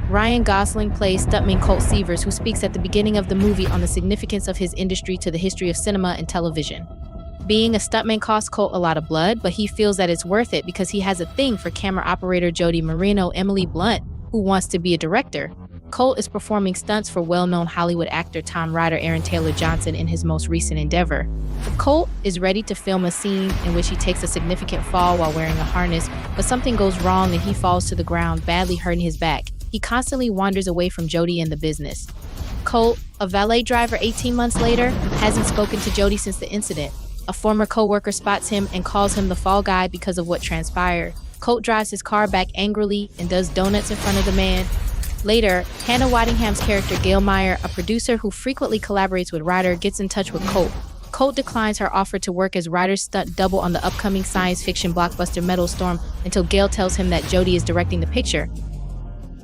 Ryan Gosling plays stuntman Colt Seavers, who speaks at the beginning of the movie on the significance of his industry to the history of cinema and television. Being a stuntman costs Colt a lot of blood, but he feels that it's worth it because he has a thing for camera operator Jody Marino Emily Blunt, who wants to be a director. Colt is performing stunts for well-known Hollywood actor Tom Ryder Aaron Taylor Johnson in his most recent endeavor. Colt is ready to film a scene in which he takes a significant fall while wearing a harness, but something goes wrong and he falls to the ground, badly hurting his back. He constantly wanders away from Jody and the business. Colt, a valet driver 18 months later, hasn't spoken to Jody since the incident. A former co-worker spots him and calls him the fall guy because of what transpired. Colt drives his car back angrily and does donuts in front of the man. Later, Hannah Waddingham's character Gail Meyer, a producer who frequently collaborates with Ryder, gets in touch with Colt. Colt declines her offer to work as Ryder's stunt double on the upcoming science fiction blockbuster Metal Storm until Gail tells him that Jody is directing the picture.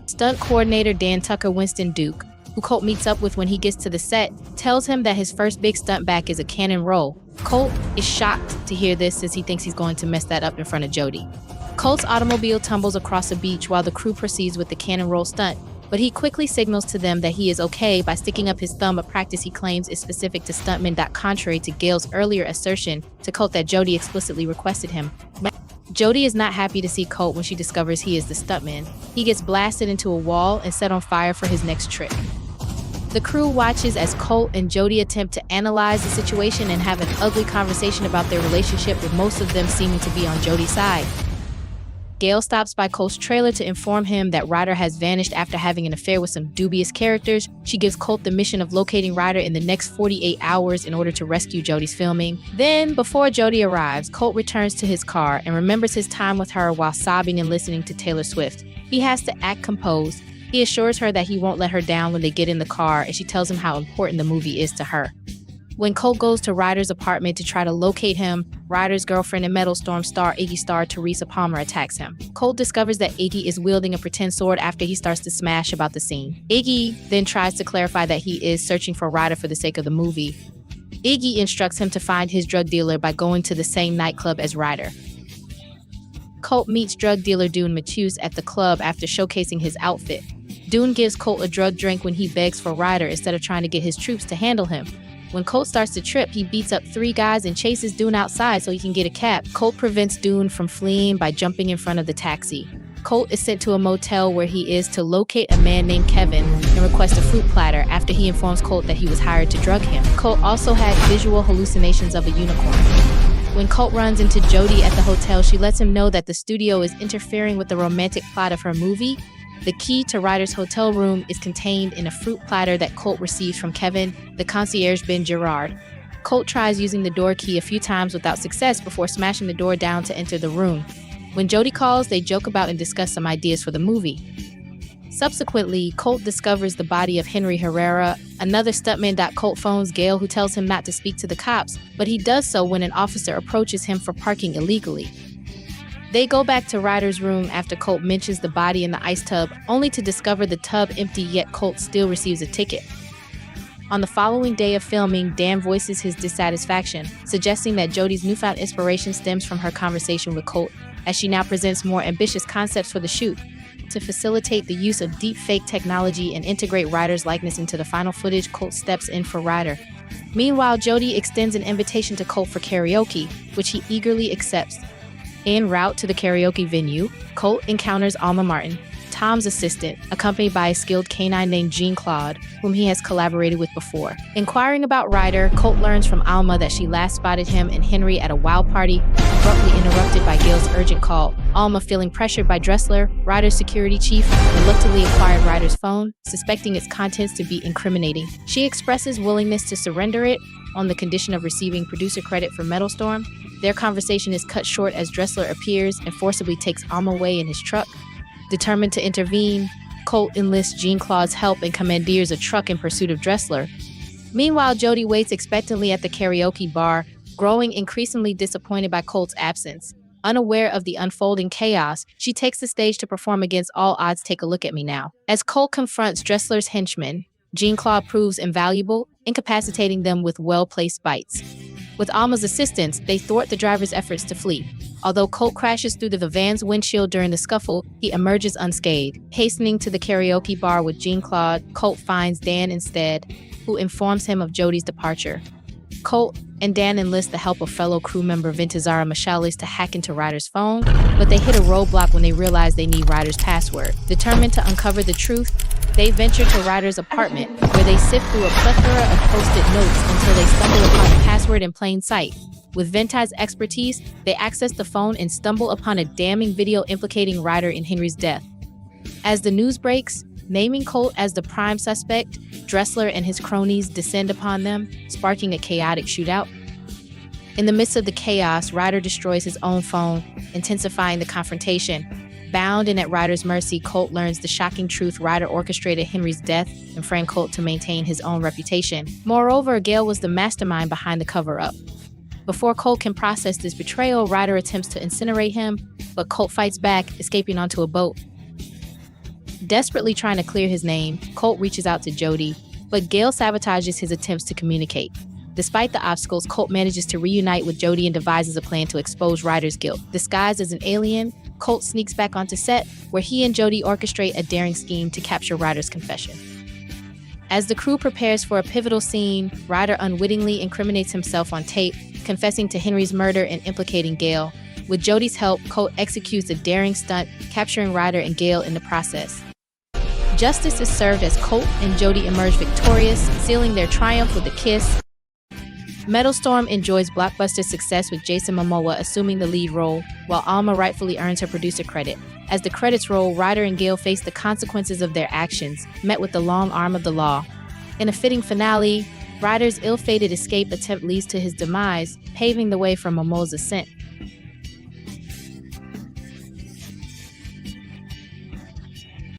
Stunt coordinator Dan Tucker Winston Duke, who Colt meets up with when he gets to the set, tells him that his first big stunt back is a cannon roll. Colt is shocked to hear this since he thinks he's going to mess that up in front of Jody. Colt's automobile tumbles across a beach while the crew proceeds with the cannon roll stunt, but he quickly signals to them that he is okay by sticking up his thumb, a practice he claims is specific to stuntmen. Contrary to Gail's earlier assertion to Colt that Jody explicitly requested him. Jody is not happy to see Colt when she discovers he is the stuntman. He gets blasted into a wall and set on fire for his next trick. The crew watches as Colt and Jody attempt to analyze the situation and have an ugly conversation about their relationship, with most of them seeming to be on Jody's side. Gail stops by Colt's trailer to inform him that Ryder has vanished after having an affair with some dubious characters. She gives Colt the mission of locating Ryder in the next 48 hours in order to rescue Jody's filming. Then, before Jody arrives, Colt returns to his car and remembers his time with her while sobbing and listening to Taylor Swift. He has to act composed. He assures her that he won't let her down when they get in the car, and she tells him how important the movie is to her. When Colt goes to Ryder's apartment to try to locate him, Ryder's girlfriend and Metal Storm star Iggy star Teresa Palmer attacks him. Colt discovers that Iggy is wielding a pretend sword after he starts to smash about the scene. Iggy then tries to clarify that he is searching for Ryder for the sake of the movie. Iggy instructs him to find his drug dealer by going to the same nightclub as Ryder. Colt meets drug dealer Dune Matthews at the club after showcasing his outfit. Dune gives Colt a drug drink when he begs for Ryder instead of trying to get his troops to handle him. When Colt starts to trip, he beats up 3 guys and chases Dune outside so he can get a cab. Colt prevents Dune from fleeing by jumping in front of the taxi. Colt is sent to a motel where he is to locate a man named Kevin and request a fruit platter after he informs Colt that he was hired to drug him. Colt also had visual hallucinations of a unicorn. When Colt runs into Jody at the hotel, she lets him know that the studio is interfering with the romantic plot of her movie. The key to Ryder's hotel room is contained in a fruit platter that Colt receives from Kevin, the concierge Ben Gerard. Colt tries using the door key a few times without success before smashing the door down to enter the room. When Jody calls, they joke about and discuss some ideas for the movie. Subsequently, Colt discovers the body of Henry Herrera, another stuntman. Colt phones Gail, who tells him not to speak to the cops, but he does so when an officer approaches him for parking illegally. They go back to Ryder's room after Colt mentions the body in the ice tub, only to discover the tub empty, yet Colt still receives a ticket. On the following day of filming, Dan voices his dissatisfaction, suggesting that Jody's newfound inspiration stems from her conversation with Colt, as she now presents more ambitious concepts for the shoot. To facilitate the use of deepfake technology and integrate Ryder's likeness into the final footage, Colt steps in for Ryder. Meanwhile, Jody extends an invitation to Colt for karaoke, which he eagerly accepts. En route to the karaoke venue, Colt encounters Alma Martin, Tom's assistant, accompanied by a skilled canine named Jean-Claude, whom he has collaborated with before. Inquiring about Ryder, Colt learns from Alma that she last spotted him and Henry at a wild party, abruptly interrupted by Gail's urgent call. Alma, feeling pressured by Dressler, Ryder's security chief, reluctantly acquired Ryder's phone, suspecting its contents to be incriminating. She expresses willingness to surrender it on the condition of receiving producer credit for Metal Storm. Their conversation is cut short as Dressler appears and forcibly takes Alma away in his truck. Determined to intervene, Colt enlists Jean-Claude's help and commandeers a truck in pursuit of Dressler. Meanwhile, Jody waits expectantly at the karaoke bar, growing increasingly disappointed by Colt's absence. Unaware of the unfolding chaos, she takes the stage to perform against all odds. Take a look at me now. As Colt confronts Dressler's henchmen, Jean-Claude proves invaluable, incapacitating them with well-placed bites. With Alma's assistance, they thwart the driver's efforts to flee. Although Colt crashes through the van's windshield during the scuffle, he emerges unscathed. Hastening to the karaoke bar with Jean-Claude, Colt finds Dan instead, who informs him of Jody's departure. Colt and Dan enlist the help of fellow crew member Ventazara Michalis to hack into Ryder's phone, but they hit a roadblock when they realize they need Ryder's password. Determined to uncover the truth, they venture to Ryder's apartment, where they sift through a plethora of post-it notes until they stumble upon the password in plain sight. With Ventaz's expertise, they access the phone and stumble upon a damning video implicating Ryder in Henry's death. As the news breaks, naming Colt as the prime suspect, Dressler and his cronies descend upon them, sparking a chaotic shootout. In the midst of the chaos, Ryder destroys his own phone, intensifying the confrontation. Bound and at Ryder's mercy, Colt learns the shocking truth: Ryder orchestrated Henry's death and framed Colt to maintain his own reputation. Moreover, Gale was the mastermind behind the cover-up. Before Colt can process this betrayal, Ryder attempts to incinerate him, but Colt fights back, escaping onto a boat. Desperately trying to clear his name, Colt reaches out to Jody, but Gale sabotages his attempts to communicate. Despite the obstacles, Colt manages to reunite with Jody and devises a plan to expose Ryder's guilt. Disguised as an alien, Colt sneaks back onto set, where he and Jody orchestrate a daring scheme to capture Ryder's confession. As the crew prepares for a pivotal scene, Ryder unwittingly incriminates himself on tape, confessing to Henry's murder and implicating Gale. With Jody's help, Colt executes a daring stunt, capturing Ryder and Gale in the process. Justice is served as Colt and Jody emerge victorious, sealing their triumph with a kiss. Metalstorm enjoys blockbuster success with Jason Momoa assuming the lead role, while Alma rightfully earns her producer credit. As the credits roll, Ryder and Gale face the consequences of their actions, met with the long arm of the law. In a fitting finale, Ryder's ill-fated escape attempt leads to his demise, paving the way for Momoa's ascent.